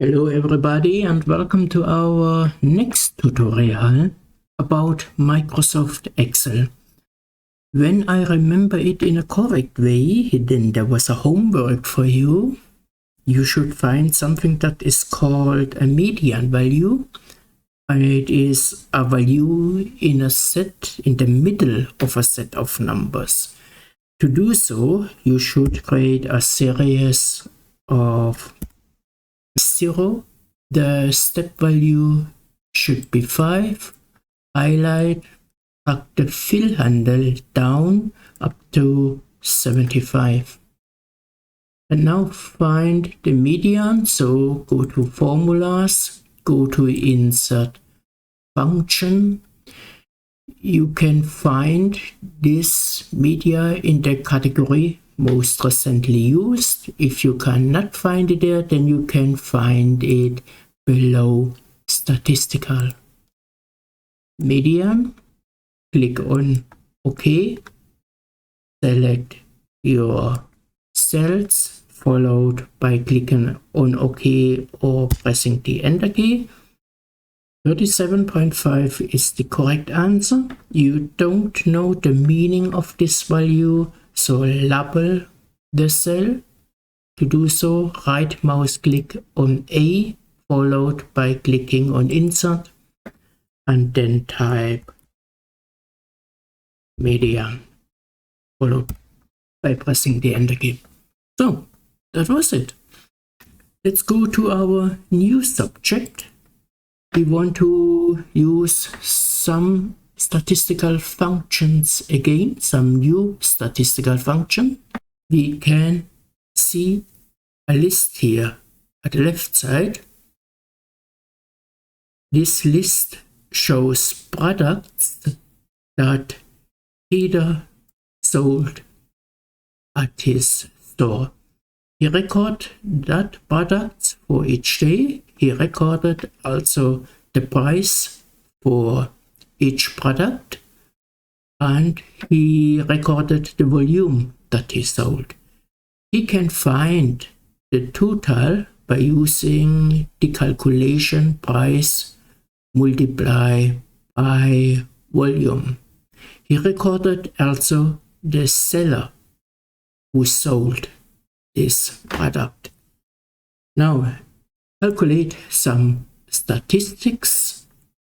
Hello everybody and welcome to our next tutorial about Microsoft Excel. When I remember it in a correct way, then there was a homework for you. You should find something that is called a median value. It is a value in a set, in the middle of a set of numbers. To do so, you should create a series of 0. The step value should be 5. Highlight, drag the fill handle down up to 75. And now find the median. So go to formulas, go to insert function. You can find this media in the category most recently used. If you cannot find it there, then you can find it below statistical. Median, click on OK, select your cells, followed by clicking on OK or pressing the Enter key. 37.5 is the correct answer. You don't know the meaning of this value, so label the cell. To do so, right mouse click on A, followed by clicking on Insert, and then type median, followed by pressing the Enter key. So, that was it. Let's go to our new subject. We want to use some statistical functions again, some new statistical function. We can see a list here at the left side. This list shows products that Peter sold at his store. He recorded that product for each day. He recorded also the price for each product, and he recorded the volume that he sold. He can find the total by using the calculation price multiply by volume. He recorded also the seller who sold this product. Now calculate some statistics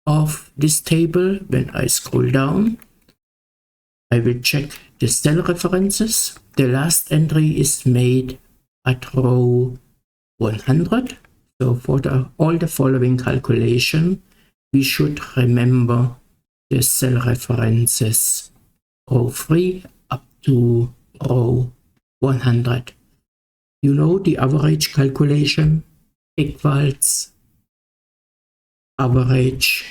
of this table. When I scroll down, I will check the cell references. The last entry is made at row 100. So for all the following calculation, we should remember the cell references row 3 up to row 100. You know the average calculation equals average.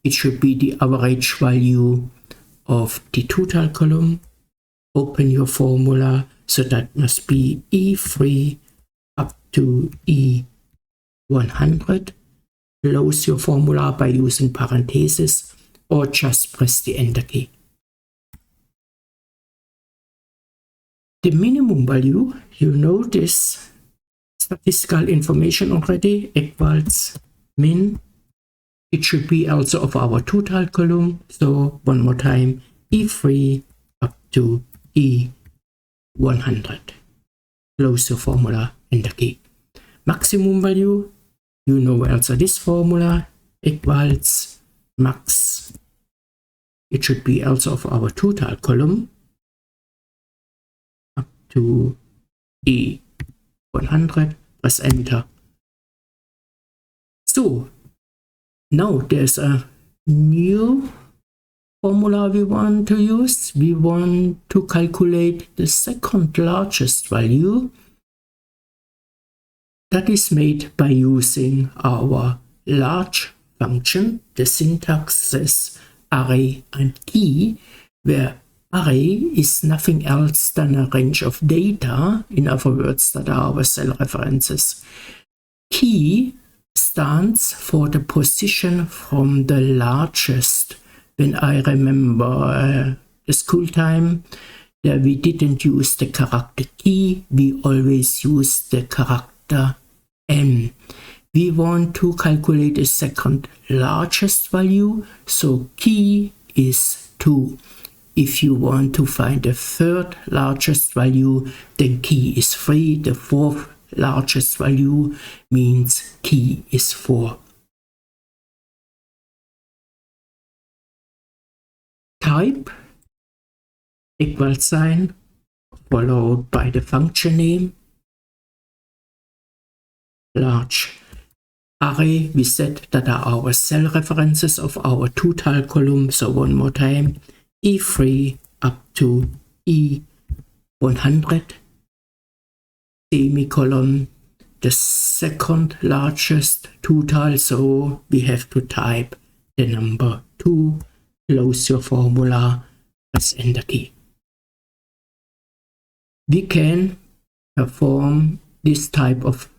It should be the average value of the total column. Open your formula, so that must be E3 up to E100. Close your formula by using parentheses or just press the Enter key. The minimum value, you know this statistical information already, equals min. It should be also of our total column. So one more time, E3 up to E100. Close your formula, Enter key. Maximum value, you know also this formula, equals max. It should be also of our total column up to E100. Press Enter. So now there's a new formula we want to use. We want to calculate the second largest value. That is made by using our large function. The syntax is array and key, where array is nothing else than a range of data, in other words, that are our cell references. Key stands for the position from the largest. When I remember the school time, there we didn't use the character key, we always used the character M. We want to calculate the second largest value, so key is 2. If you want to find the third largest value, then key is 3. The fourth largest value means key is 4. Type equal sign followed by the function name. Large array, we said that are our cell references of our total column. So one more time, E3 up to E100, semicolon, the second largest total, so we have to type the number 2, close your formula, press enter key. We can perform this type of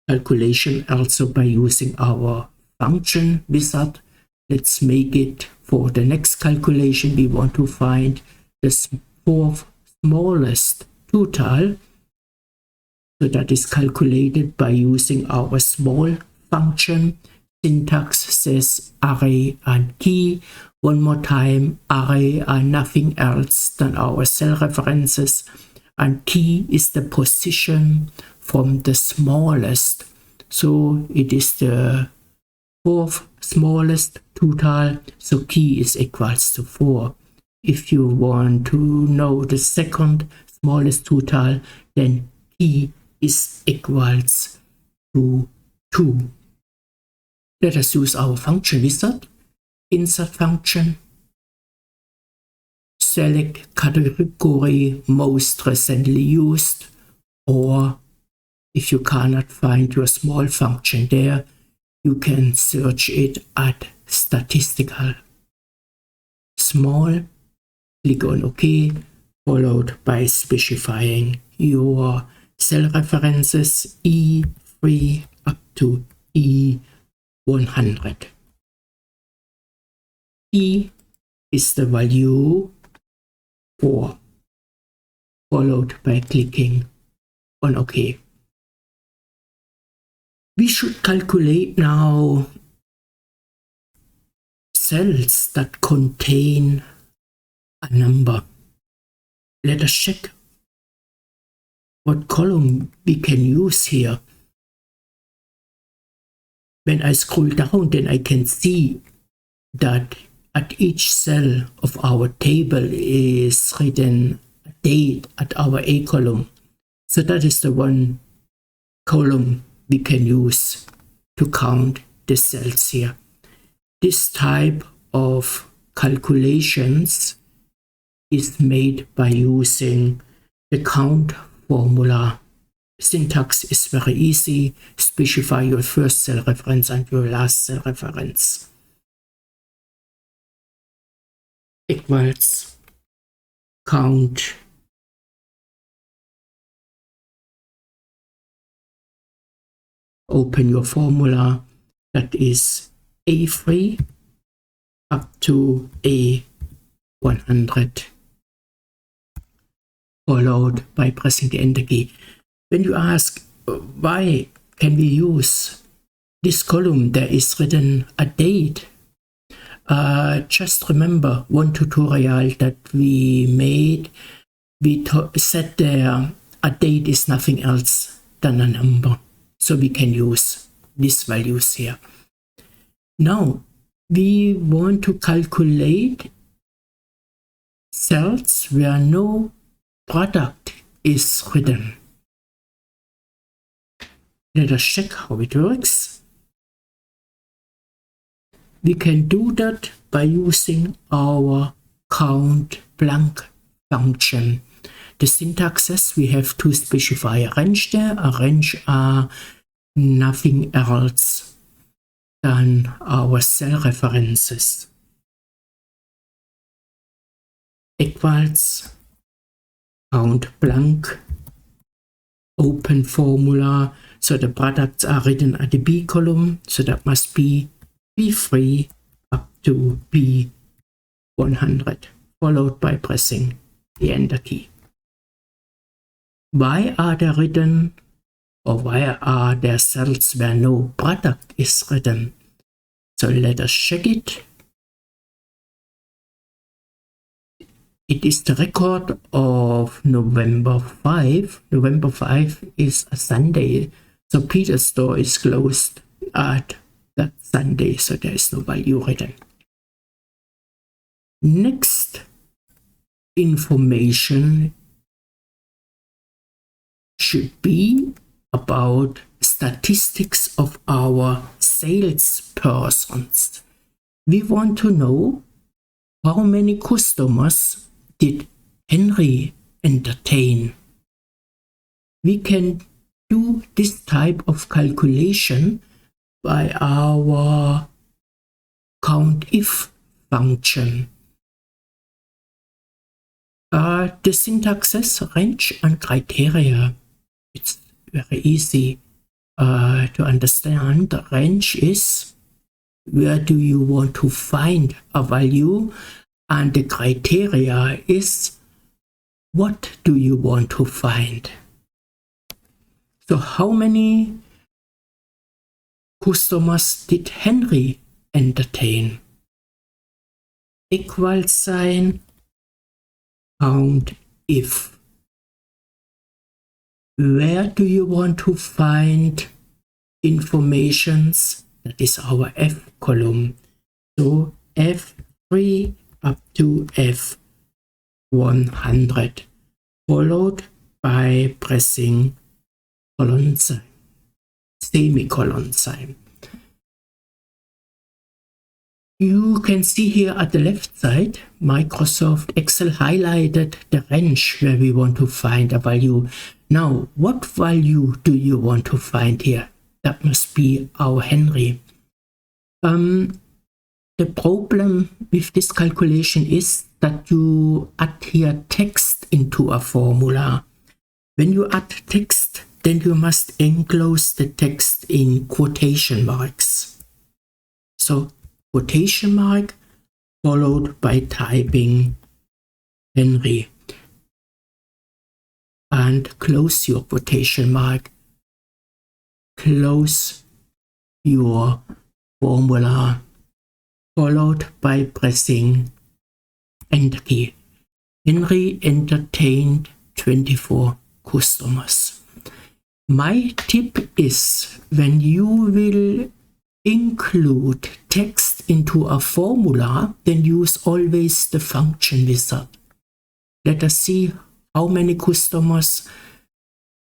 calculation also by using our function wizard. Let's make it for the next calculation. We want to find the fourth smallest total. So that is calculated by using our small function. Syntax says array and key. One more time, array are nothing else than our cell references, and key is the position from the smallest. So it is the fourth smallest total, so key is equals to 4. If you want to know the second smallest total, then key is equals to 2. Let us use our function wizard. Insert function. Select category most recently used, or if you cannot find your small function there, you can search it at statistical. Small, click on OK, followed by specifying your cell references E3 up to E100. E is the value 4, followed by clicking on OK. We should calculate now cells that contain a number. Let us check what column we can use here. When I scroll down, then I can see that at each cell of our table is written a date at our A column. So that is the one column we can use to count the cells here. This type of calculations is made by using the count formula. Syntax is very easy. Specify your first cell reference and your last cell reference. Equals count open your formula, that is A3 up to A100, followed by pressing the enter key. When you ask why can we use this column, there is written a date. Just remember one tutorial that we made. We said there a date is nothing else than a number. So we can use these values here. Now we want to calculate cells where no product is written. Let us check how it works. We can do that by using our Countblank function. The syntax says we have to specify a range there. A range are nothing else than our cell references. Equals Countblank, open formula. So the products are written at the B column, so that must be B3 up to B100, followed by pressing the enter key. Why are they written or where are there cells where no product is written? So let us check it. It is the record of November 5. November 5 is a Sunday, so Peter's store is closed at that Sunday, so there is no value written. Next information should be about statistics of our salespersons. We want to know how many customers did Henry entertain. We can do this type of calculation by our Countif function. The syntax says range and criteria. It's very easy to understand. The range is where do you want to find a value, and the criteria is what do you want to find. So how many customers did Henry entertain? Equal sign count if. Where do you want to find informations? That is our F column. So F3 up to F100, followed by pressing colon sign, semicolon sign. You can see here at the left side, Microsoft Excel highlighted the range where we want to find a value. Now, what value do you want to find here? That must be our Henry. The problem with this calculation is that you add here text into a formula. When you add text, then you must enclose the text in quotation marks. So quotation mark followed by typing Henry and close your quotation mark. Close your formula followed by pressing Enter key. Henry entertained 24 customers. My tip is when you will include text into a formula, then use always the function wizard. Let us see how many customers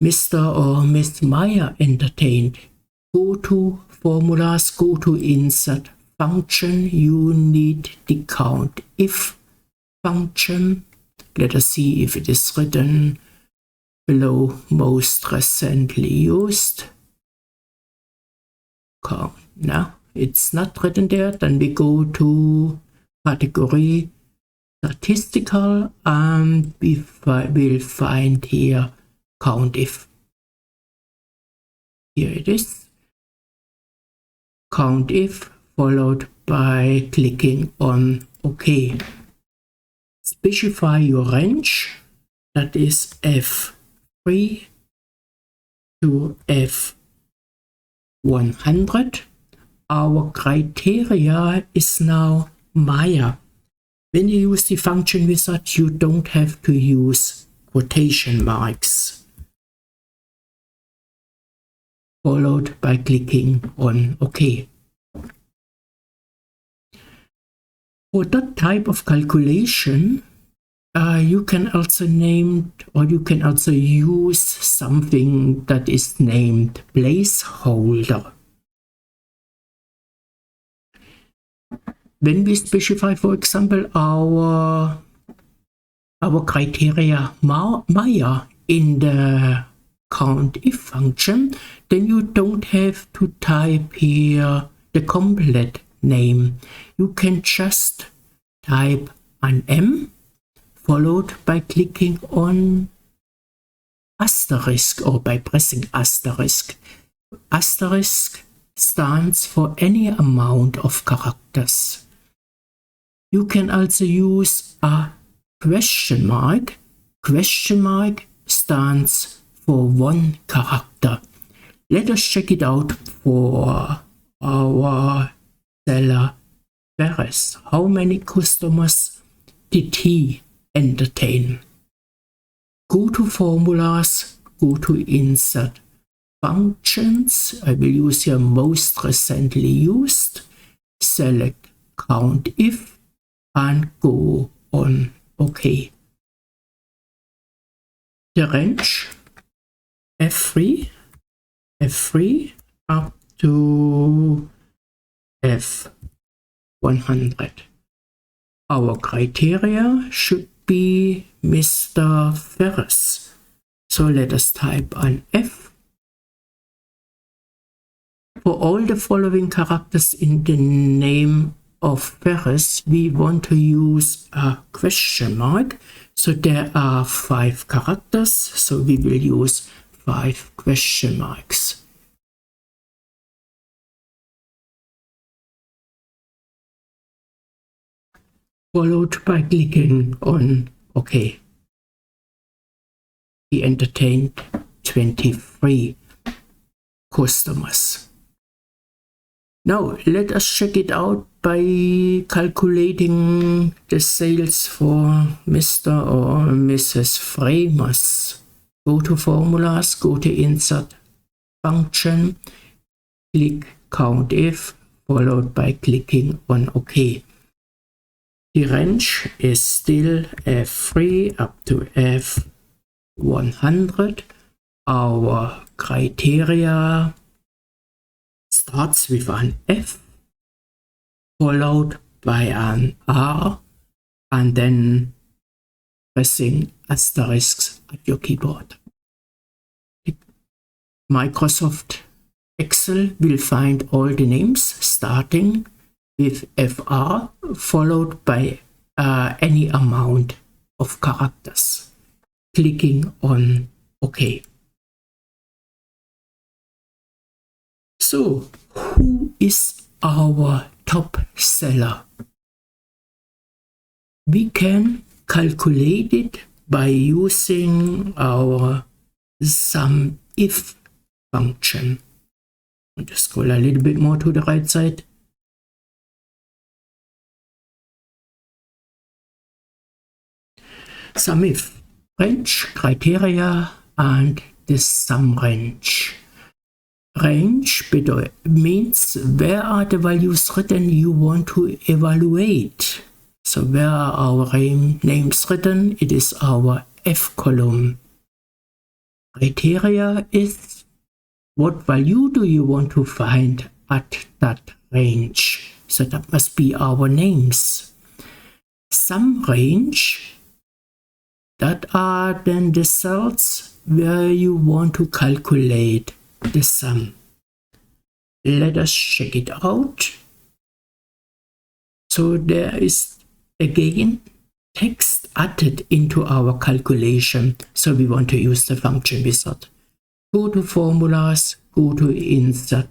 Mr. or Miss Meyer entertained. Go to formulas, go to insert function, you need the count if function. Let us see if it is written below most recently used. Count. No, it's not written there. Then we go to category statistical and we will find here Countif. Here it is. Countif followed by clicking on OK. Specify your range. That is F3 to F100. Our criteria is now Meyer. When you use the function wizard, you don't have to use quotation marks. Followed by clicking on OK. For that type of calculation, you can also name, or you can also use something that is named placeholder. When we specify, for example, our criteria Meyer in the Countif function, then you don't have to type here the complete name. You can just type an M followed by clicking on asterisk or by pressing asterisk. Asterisk stands for any amount of characters. You can also use a question mark. Question mark stands for one character. Let us check it out for our seller Ferris. How many customers did he entertain? Go to formulas, go to insert functions. I will use here most recently used. Select Countif and go on OK. The range F3 up to F100. Our criteria should be Mr. Ferris. So let us type an F. For all the following characters in the name of Ferris, we want to use a question mark. So there are 5 characters, so we will use 5 question marks. Followed by clicking on OK. He entertained 23 customers. Now let us check it out by calculating the sales for Mr. or Mrs. Framers. Go to formulas, go to insert function, click Countif, followed by clicking on OK. The range is still F3 up to F100. Our criteria starts with an F, followed by an R, and then pressing asterisks at your keyboard. Microsoft Excel will find all the names starting with FR, followed by any amount of characters. Clicking on OK. So, who is our top seller? We can calculate it by using our Sumif function. I'll just scroll a little bit more to the right side. Sumif, range, criteria, and the sum range. Range means where are the values written you want to evaluate. So where are our names written? It is our F column. Criteria is what value do you want to find at that range. So that must be our names. Sum range, that are then the cells where you want to calculate the sum. Let us check it out. So there is again text added into our calculation. So we want to use the function wizard. Go to formulas, go to insert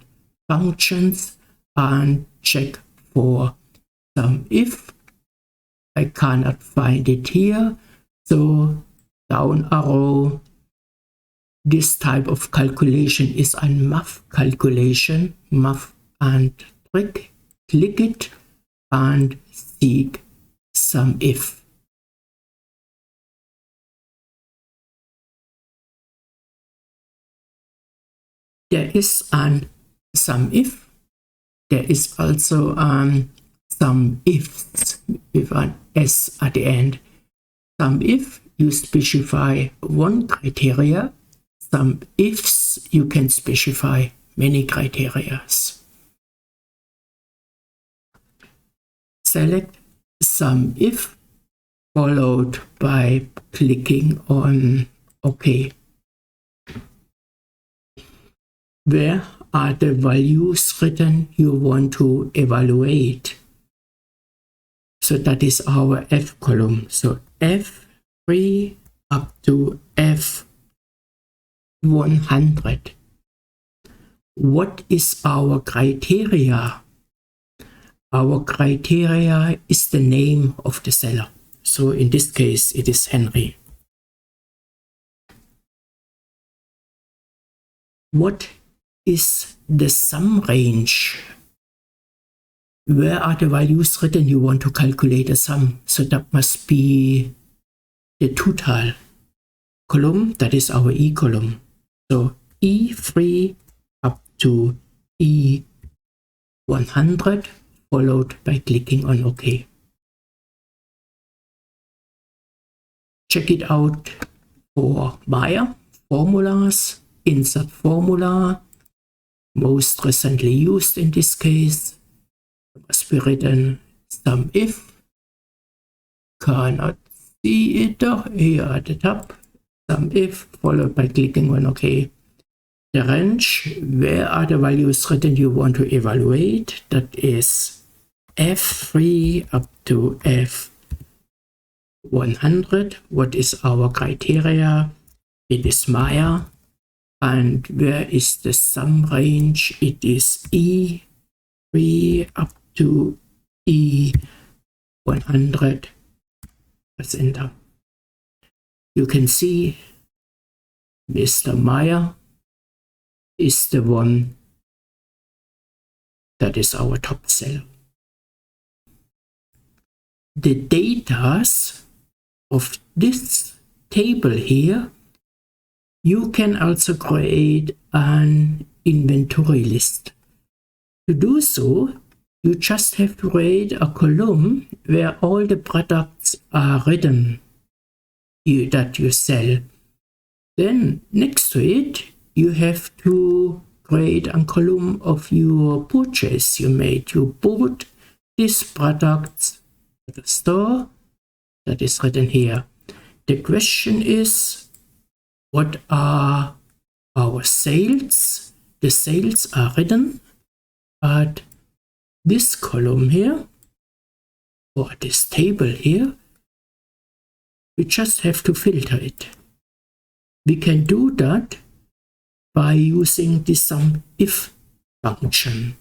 functions and check for Sumif. I cannot find it here. So down arrow. This type of calculation is a math calculation, math and trick. Click it and seek Sumif. There is an Sumif. There is also Sumifs with an S at the end. Sumif, you specify one criteria. Sumifs, you can specify many criteria. Select Sumif, followed by clicking on OK. Where are the values written you want to evaluate? So that is our F column. So F3 up to F100. What is our criteria? Our criteria is the name of the seller. So in this case, it is Henry. What is the sum range. Where are the values written? You want to calculate a sum, so that must be the total column, that is our E column. So E3 up to E100, followed by clicking on OK. Check it out for Maya, formulas, insert formula, most recently used in this case. It must be written Sumif, cannot see it here at the top, Sumif, followed by clicking on OK. The range, where are the values written you want to evaluate? That is F3 up to F100. What is our criteria? It is Maya. And where is the sum range? It is E3 up to E100. Press enter. You can see Mr. Maya is the one that is our top seller. The data of this table here, you can also create an inventory list. To do so, you just have to create a column where all the products are written that you sell. Then next to it, you have to create a column of your purchase you made. You bought these products at the store, that is written here. The question is, what are our sales? The sales are written at this column here, or this table here. We just have to filter it. We can do that by using the Sumif function.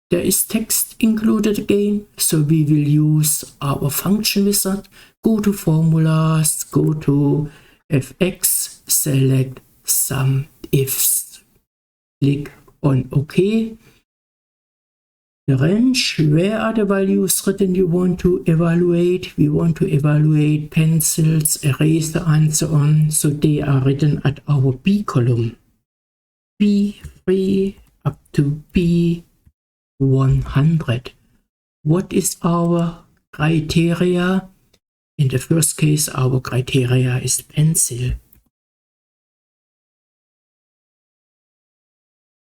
There is text included again, so we will use our function wizard. Go to formulas, go to fx, select Sumifs, click on OK. The range, where are the values written you want to evaluate? We want to evaluate pencils, eraser, and so on. So they are written at our B column. B3 up to B100. What is our criteria? In the first case, our criteria is pencil.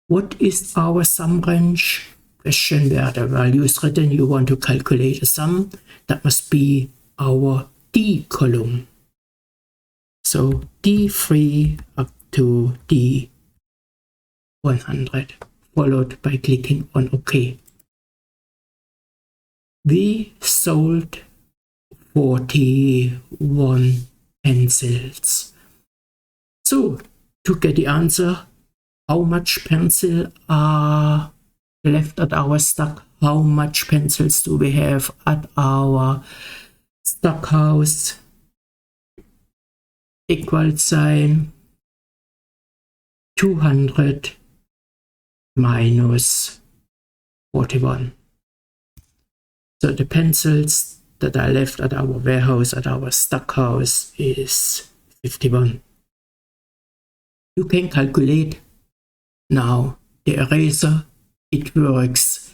What is our sum range? Question, where the value is written, you want to calculate a sum. That must be our D column. So D3 up to D100, followed by clicking on OK. We sold 41 pencils. So to get the answer, how much pencil are left at our stock? How much pencils do we have at our stock house? Equal sign 200 minus 41. So the pencils that are left at our warehouse, at our stock house, is 51. You can calculate now the eraser. It works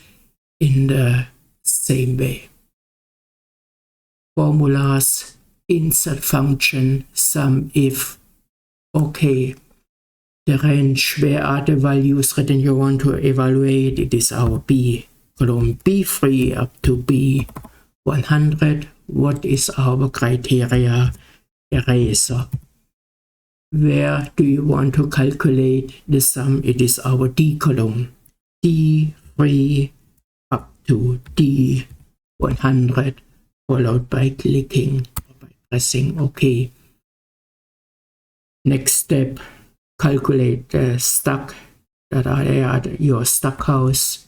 in the same way. Formulas, insert function, Sumif, OK. The range, where are the values written you want to evaluate? It is our B column, B3 up to B100. What is our criteria? Eraser. Where do you want to calculate the sum? It is our D column. D3 up to D100, followed by clicking or by pressing OK. Next step, calculate the stock that are there at your stock house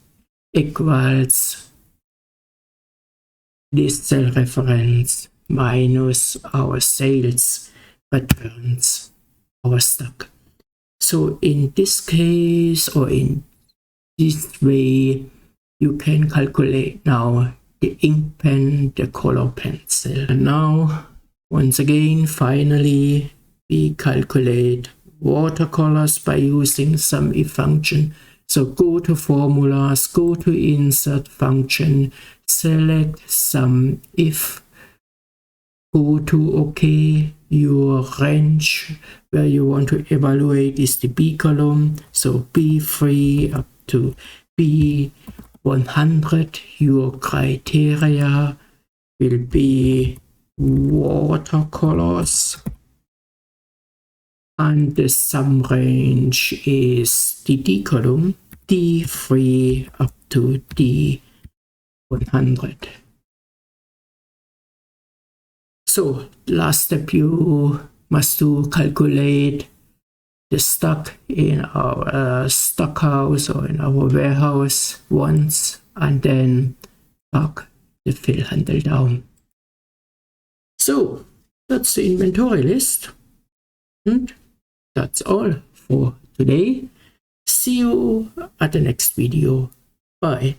equals this cell reference minus our sales returns our stock. So in this case, or in this way, you can calculate now the ink pen, the color pencil. And now, once again, finally, we calculate watercolors by using Sumif function. So go to formulas, go to insert function, select Sumif, go to OK. Your range where you want to evaluate is the B column, so B3 up to B100. Your criteria will be watercolors, and the sum range is the D column, D3 up to D100. So last step, you must do calculate the stock in our stock house or in our warehouse once, and then lock the fill handle down. So that's the inventory list, and that's all for today. See you at the next video. Bye.